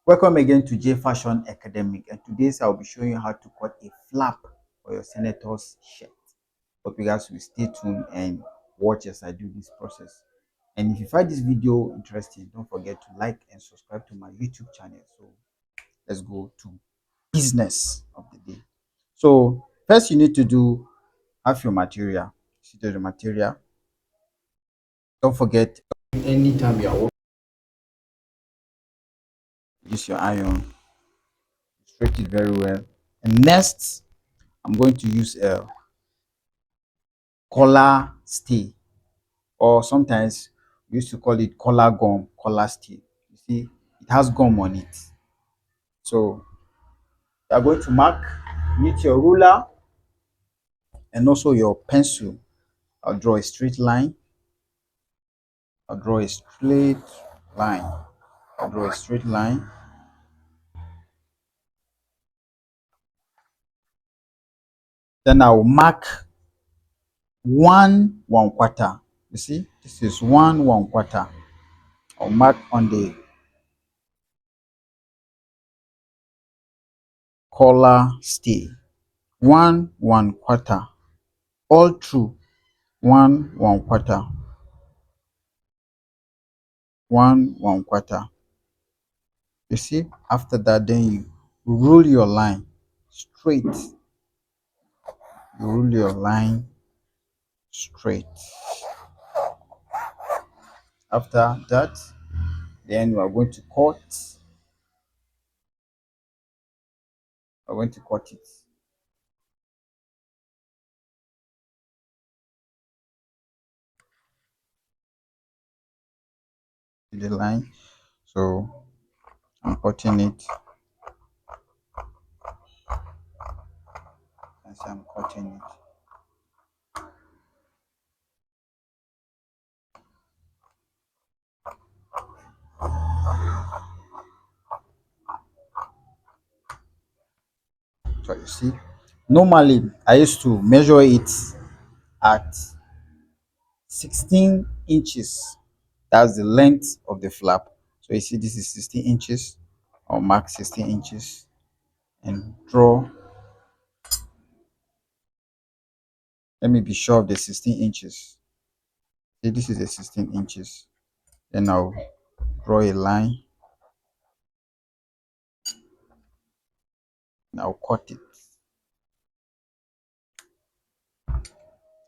Welcome again to J Fashion Academic, and today I'll be showing you how to cut a flap for your senator's shirt. Hope you guys will stay tuned and watch as I do this process. And if you find this video interesting, don't forget to like and subscribe to my YouTube channel. So let's go to business of the day. So first you need to do have your material. See the material. Don't forget anytime you are working, use your iron, stretch it very well. And next, I'm going to use a collar stay, or sometimes we used to call it collar gum, collar stay. You see, it has gum on it. So you are going to mark, need your ruler and also your pencil. I'll draw a straight line. I'll draw a straight line. I'll draw a straight line. Then I'll mark one quarter. You see, this is one quarter. I'll mark on the collar stay. One quarter. All through one quarter. One quarter. You see, after that, then you roll your line straight. You roll your line straight. After that, then we are going to cut. We're going to cut it. The line. So I'm cutting it. As I'm cutting it. So you see, normally I used to measure it at 16 inches. That's the length of the flap. So you see, this is 16 inches. I'll mark 16 inches and draw. Let me be sure of the 16 inches. See, this is the 16 inches. Then I'll draw a line. And I'll cut it.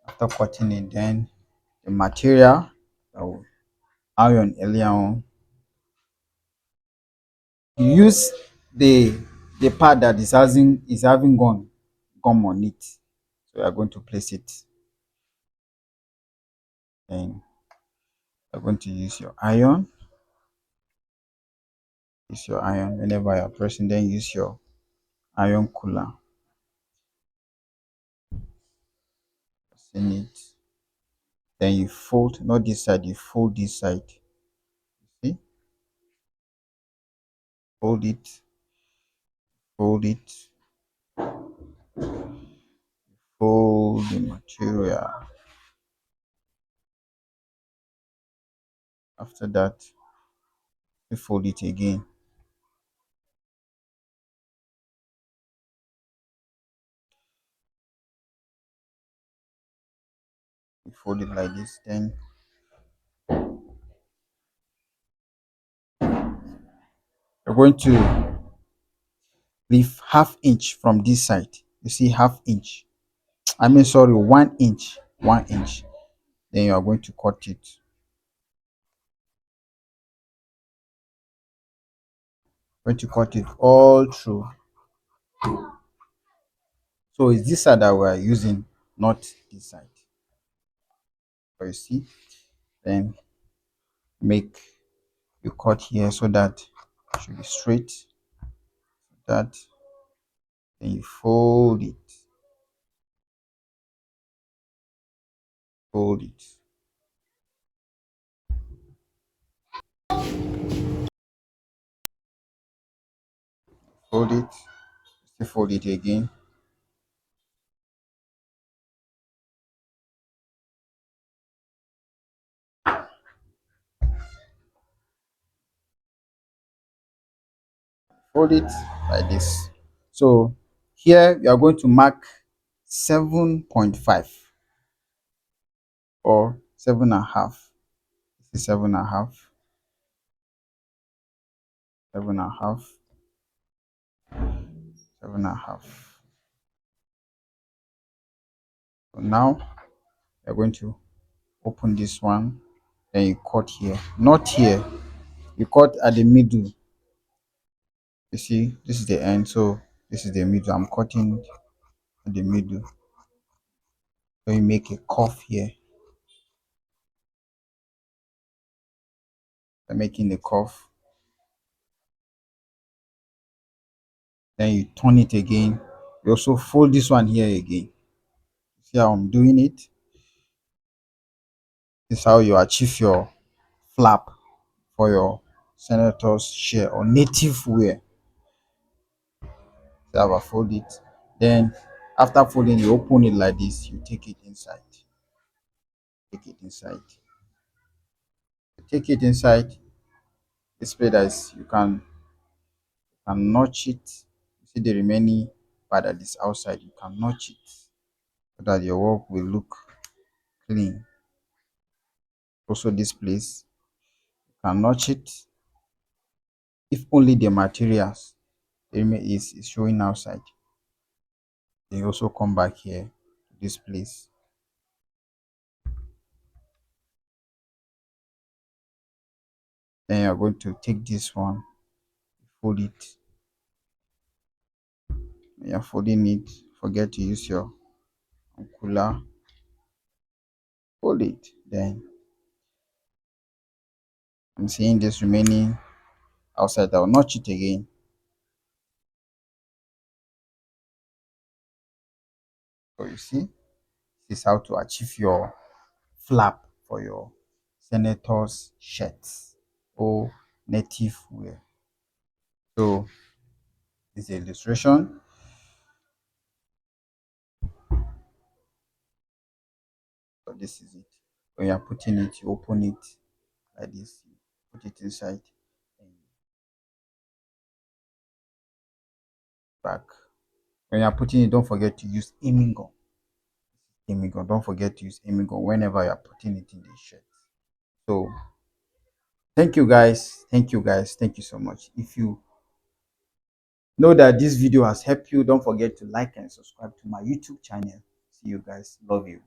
After cutting it, then the material I will iron earlier on. You use the part that is having gum on it. So you are going to place it. Then you're going to use your iron. Use your iron whenever you're pressing, then use your iron cooler. In it. Then you fold, not this side, you fold this side. See? Fold it, fold it, fold the material. After that, you fold it again. You fold it like this, then you're going to leave half inch from this side. You see, half inch. I mean, sorry, 1 inch. 1 inch. Then you are going to cut it. Going to cut it all through. So it's this side that we are using, not this side. So you see, then make you cut here so that it should be straight. That then you fold it, fold it, fold it, still fold it again. Fold it like this. So here you are going to mark 7.5 or 7.5. This is 7.5, 7.5, 7.5. So now you're going to open this one, then you cut here, not here, you cut at the middle. You see, this is the end, so this is the middle. I'm cutting at the middle. So you make a curve here. By making a curve, then you turn it again. You also fold this one here again. See how I'm doing it? This is how you achieve your flap for your senator's share or native wear. So I fold it. Then after folding, you open it like this. You take it inside. Take it inside. Take it inside. This way that is you can notch it. You see the remaining part that is outside. You can notch it so that your work will look clean. Also, this place you can notch it if only the materials is showing outside. Then you also come back here to this place. Then you're going to take this one, fold it. When you're folding it, forget to use your cooler. Fold it. Then I'm seeing this remaining outside. I'll notch it again. So you see, this is how to achieve your flap for your senator's shirts or native wear. So this is the illustration. So this is it. When you are putting it, you open it like this, you put it inside and back. When you are putting it, don't forget to use aiming gun. Aiming gun. Don't forget to use aiming gun whenever you are putting it in the shirt. So thank you guys. Thank you guys. Thank you so much. If you know that this video has helped you, don't forget to like and subscribe to my YouTube channel. See you guys. Love you.